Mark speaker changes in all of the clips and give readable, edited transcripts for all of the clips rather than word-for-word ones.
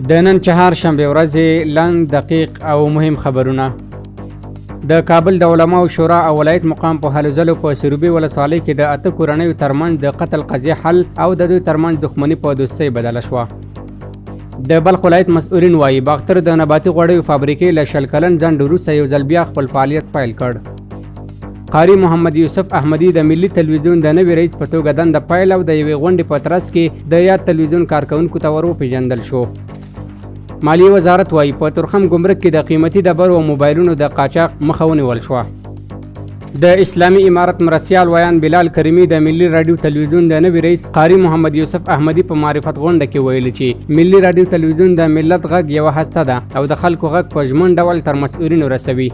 Speaker 1: د نن چهارشنبه ورځې لنډ دقیق او مهم خبرونه. د کابل د علماو شورا او ولایت مقام په هلو ځلو په سروبي ولسوالۍ کې د 8 کورنیو ترمنځ د قتل قضیه حل او د دوی ترمنځ دښمني په دوستۍ بدله شوه. د بلخ ولایت مسؤلین وایي باختر د نباتي غوړیو فابریکې له 20 کلن ځنډ وروسته یو ځل بیا خپل فعالیت پیل کړ. قاری محمد یوسف احمدي د ملي تلویزیون د نوي رئیس په توګه دنده پیل او د یوې غونډې په ترڅ کې د یاد تلویزیون کارکونکو ته ور وپېژندل شو. مالیې وزارت وایي په تورخم ګمرک کې د قیمتي ډبرو او موبایلونو د قاچاق مخه ونیول شوه. د اسلامي امارت مرستیال ویان بلال کریمي د ملي راډیو تلویزیون د نوي رئیس قاری محمد یوسف احمدي په معرفت غونډه کې ویلي چې ملي راډیو تلویزیون د ملت غږ یوه هسته ده او د خلکو غږ په ژمن ډول تر مسؤلینو رسوي.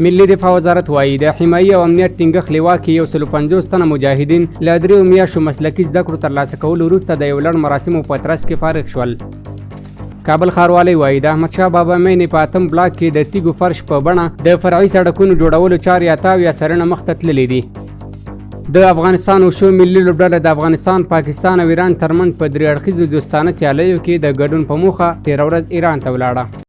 Speaker 1: ملي دفاع وزارت وایي د حمایي او امنیت ټینګښت لوا کې 150 تنه مجاهدین له 3 میاشتو مسلکي زده کړو ترلاسه کولو وروسته د یو لړ مراسمو په ترڅ کې فارغ شول. کابل ښاروالۍ وایي د احمدشاه بابا مینې په 8 بلاک کې د تیږو فرش په بڼه د فرعي سړکونو جوړولو چارې 88 سرنه مخته تللې دي. د افغانستان وشو ملي لوبډله د افغانستان، پاکستان او ایران ترمنځ په 3 اړخیزو دوستانه سیالیو کې د ګډون په موخه 13 ورځ ایران ته ولاړه.